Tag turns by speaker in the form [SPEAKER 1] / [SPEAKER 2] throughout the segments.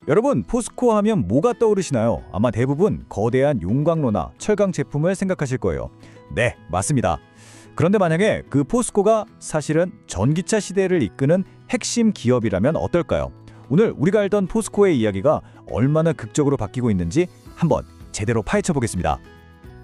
[SPEAKER 1] 여러분, 포스코 하면 뭐가 떠오르시나요? 아마 대부분 거대한 용광로나 철강 제품을 생각하실 거예요. 네, 맞습니다. 그런데 만약에 그 포스코가 사실은 전기차 시대를 이끄는 핵심 기업이라면 어떨까요? 오늘 우리가 알던 포스코의 이야기가 얼마나 극적으로 바뀌고 있는지 한번 제대로 파헤쳐 보겠습니다.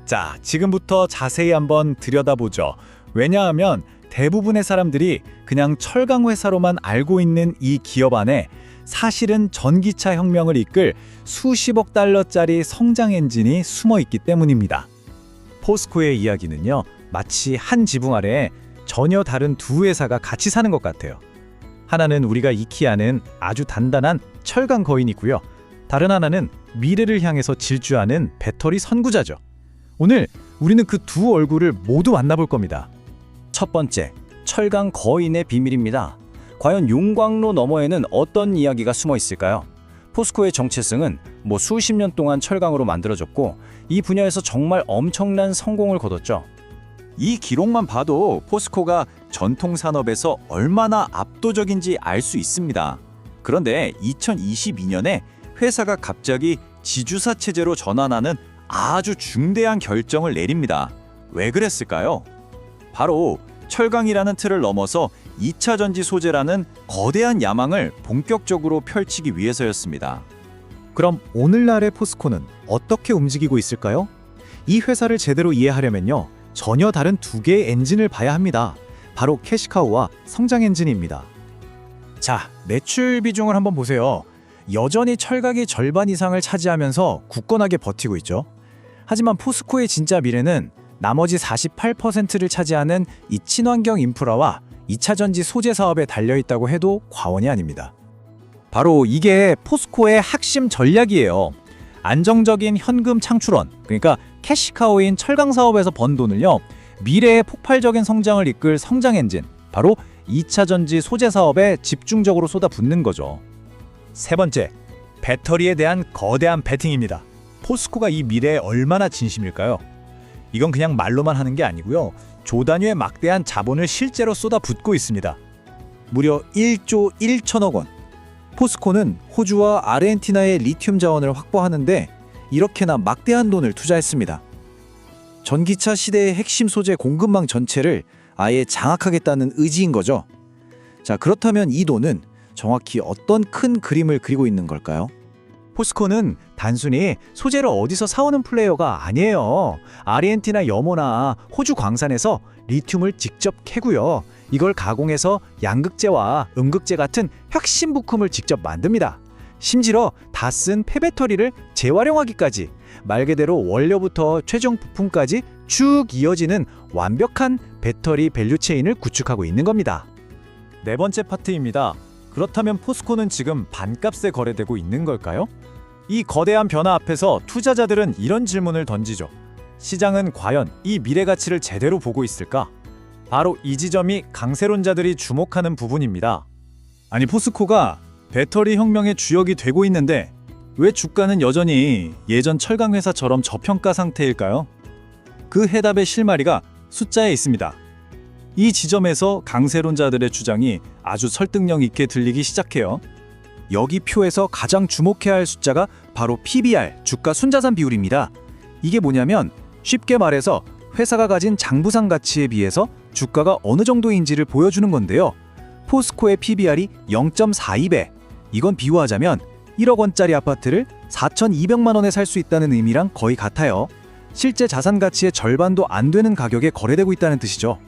[SPEAKER 1] 자, 지금부터 자세히 한번 들여다보죠. 왜냐하면 대부분의 사람들이 그냥 철강 회사로만 알고 있는 이 기업 안에 사실은 전기차 혁명을 이끌 수십억 달러짜리 성장 엔진이 숨어 있기 때문입니다. 포스코의 이야기는요, 마치 한 지붕 아래에 전혀 다른 두 회사가 같이 사는 것 같아요. 하나는 우리가 익히 아는 아주 단단한 철강 거인이고요. 다른 하나는 미래를 향해서 질주하는 배터리 선구자죠. 오늘 우리는 그 두 얼굴을 모두 만나볼 겁니다. 첫 번째, 철강 거인의 비밀입니다. 과연 용광로 너머에는 어떤 이야기가 숨어 있을까요? 포스코의 정체성은 수십 년 동안 철강으로 만들어졌고 이 분야에서 정말 엄청난 성공을 거뒀죠. 이 기록만 봐도 포스코가 전통 산업에서 얼마나 압도적인지 알 수 있습니다. 그런데 2022년에 회사가 갑자기 지주사 체제로 전환하는 아주 중대한 결정을 내립니다. 왜 그랬을까요? 바로 철강이라는 틀을 넘어서 2차 전지 소재라는 거대한 야망을 본격적으로 펼치기 위해서였습니다. 그럼 오늘날의 포스코는 어떻게 움직이고 있을까요? 이 회사를 제대로 이해하려면요, 전혀 다른 두 개의 엔진을 봐야 합니다. 바로 캐시카우와 성장 엔진입니다. 자, 매출 비중을 한번 보세요. 여전히 철강이 절반 이상을 차지하면서 굳건하게 버티고 있죠. 하지만 포스코의 진짜 미래는 나머지 48%를 차지하는 이 친환경 인프라와 2차 전지 소재 사업에 달려있다고 해도 과언이 아닙니다. 바로 이게 포스코의 핵심 전략이에요. 안정적인 현금 창출원, 그러니까 캐시카우인 철강 사업에서 번 돈을요, 미래의 폭발적인 성장을 이끌 성장 엔진, 바로 2차 전지 소재 사업에 집중적으로 쏟아붓는 거죠. 세 번째, 배터리에 대한 거대한 베팅입니다. 포스코가 이 미래에 얼마나 진심일까요? 이건 그냥 말로만 하는 게 아니고요, 조 단위의 막대한 자본을 실제로 쏟아붓고 있습니다. 무려 1조 1천억 원. 포스코는 호주와 아르헨티나의 리튬 자원을 확보하는데 이렇게나 막대한 돈을 투자했습니다. 전기차 시대의 핵심 소재 공급망 전체를 아예 장악하겠다는 의지인 거죠. 자, 그렇다면 이 돈은 정확히 어떤 큰 그림을 그리고 있는 걸까요? 포스코는 단순히 소재를 어디서 사오는 플레이어가 아니에요. 아르헨티나 염호나 호주 광산에서 리튬을 직접 캐고요, 이걸 가공해서 양극재와 음극재 같은 핵심 부품을 직접 만듭니다. 심지어 다 쓴 폐배터리를 재활용하기까지, 말 그대로 원료부터 최종 부품까지 쭉 이어지는 완벽한 배터리 밸류체인을 구축하고 있는 겁니다. 네 번째 파트입니다. 그렇다면 포스코는 지금 반값에 거래되고 있는 걸까요? 이 거대한 변화 앞에서 투자자들은 이런 질문을 던지죠. 시장은 과연 이 미래 가치를 제대로 보고 있을까? 바로 이 지점이 강세론자들이 주목하는 부분입니다. 아니, 포스코가 배터리 혁명의 주역이 되고 있는데 왜 주가는 여전히 예전 철강 회사처럼 저평가 상태일까요? 그 해답의 실마리가 숫자에 있습니다. 이 지점에서 강세론자들의 주장이 아주 설득력 있게 들리기 시작해요. 여기 표에서 가장 주목해야 할 숫자가 바로 PBR, 주가 순자산 비율입니다. 이게 뭐냐면 쉽게 말해서 회사가 가진 장부상 가치에 비해서 주가가 어느 정도인지를 보여주는 건데요. 포스코의 PBR이 0.42배. 이건 비유하자면 1억 원짜리 아파트를 4,200만 원에 살 수 있다는 의미랑 거의 같아요. 실제 자산 가치의 절반도 안 되는 가격에 거래되고 있다는 뜻이죠.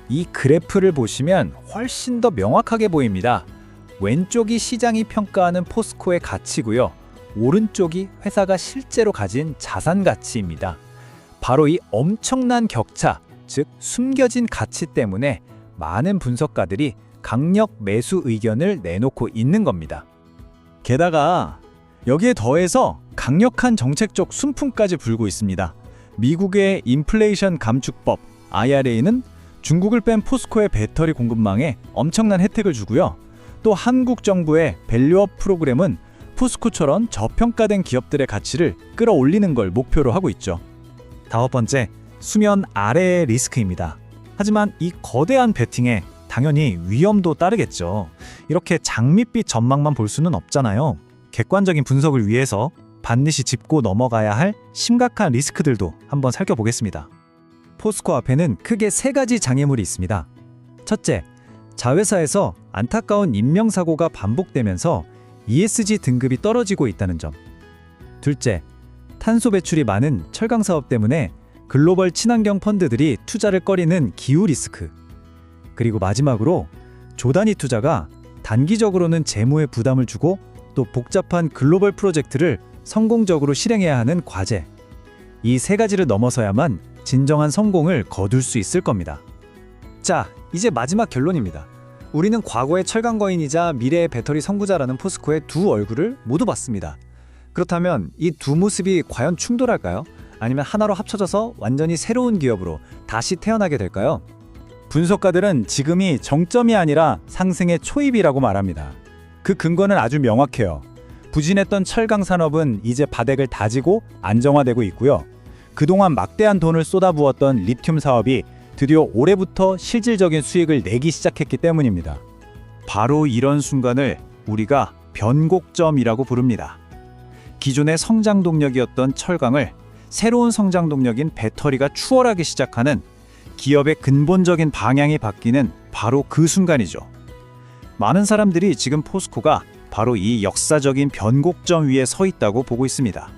[SPEAKER 1] 이 그래프를 보시면 훨씬 더 명확하게 보입니다. 왼쪽이 시장이 평가하는 포스코의 가치고요, 오른쪽이 회사가 실제로 가진 자산 가치입니다. 바로 이 엄청난 격차, 즉 숨겨진 가치 때문에 많은 분석가들이 강력 매수 의견을 내놓고 있는 겁니다. 게다가 여기에 더해서 강력한 정책적 순풍까지 불고 있습니다. 미국의 인플레이션 감축법 IRA는 중국을 뺀 포스코의 배터리 공급망에 엄청난 혜택을 주고요, 또 한국 정부의 밸류업 프로그램은 포스코처럼 저평가된 기업들의 가치를 끌어올리는 걸 목표로 하고 있죠. 다섯 번째, 수면 아래의 리스크입니다. 하지만 이 거대한 베팅에 당연히 위험도 따르겠죠. 이렇게 장밋빛 전망만 볼 수는 없잖아요. 객관적인 분석을 위해서 반드시 짚고 넘어가야 할 심각한 리스크들도 한번 살펴보겠습니다. 포스코 앞에는 크게 세 가지 장애물이 있습니다. 첫째, 자회사에서 안타까운 인명사고가 반복되면서 ESG 등급이 떨어지고 있다는 점. 둘째, 탄소 배출이 많은 철강 사업 때문에 글로벌 친환경 펀드들이 투자를 꺼리는 기후 리스크. 그리고 마지막으로 조단위 투자가 단기적으로는 재무에 부담을 주고 또 복잡한 글로벌 프로젝트를 성공적으로 실행해야 하는 과제. 이 세 가지를 넘어서야만 진정한 성공을 거둘 수 있을 겁니다. 자, 이제 마지막 결론입니다. 우리는 과거의 철강 거인이자 미래의 배터리 선구자라는 포스코의 두 얼굴을 모두 봤습니다. 그렇다면 이 두 모습이 과연 충돌할까요? 아니면 하나로 합쳐져서 완전히 새로운 기업으로 다시 태어나게 될까요? 분석가들은 지금이 정점이 아니라 상승의 초입이라고 말합니다. 그 근거는 아주 명확해요. 부진했던 철강 산업은 이제 바닥을 다지고 안정화되고 있고요. 그동안 막대한 돈을 쏟아부었던 리튬 사업이 드디어 올해부터 실질적인 수익을 내기 시작했기 때문입니다. 바로 이런 순간을 우리가 변곡점이라고 부릅니다. 기존의 성장 동력이었던 철강을 새로운 성장 동력인 배터리가 추월하기 시작하는 기업의 근본적인 방향이 바뀌는 바로 그 순간이죠. 많은 사람들이 지금 포스코가 바로 이 역사적인 변곡점 위에 서 있다고 보고 있습니다.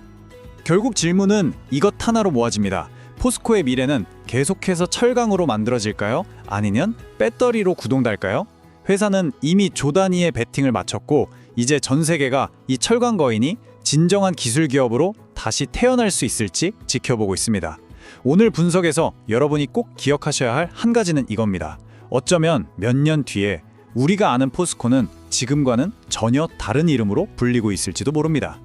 [SPEAKER 1] 결국 질문은 이것 하나로 모아집니다. 포스코의 미래는 계속해서 철강으로 만들어질까요? 아니면 배터리로 구동될까요? 회사는 이미 조단위의 베팅을 마쳤고 이제 전 세계가 이 철강 거인이 진정한 기술 기업으로 다시 태어날 수 있을지 지켜보고 있습니다. 오늘 분석에서 여러분이 꼭 기억하셔야 할 한 가지는 이겁니다. 어쩌면 몇 년 뒤에 우리가 아는 포스코는 지금과는 전혀 다른 이름으로 불리고 있을지도 모릅니다.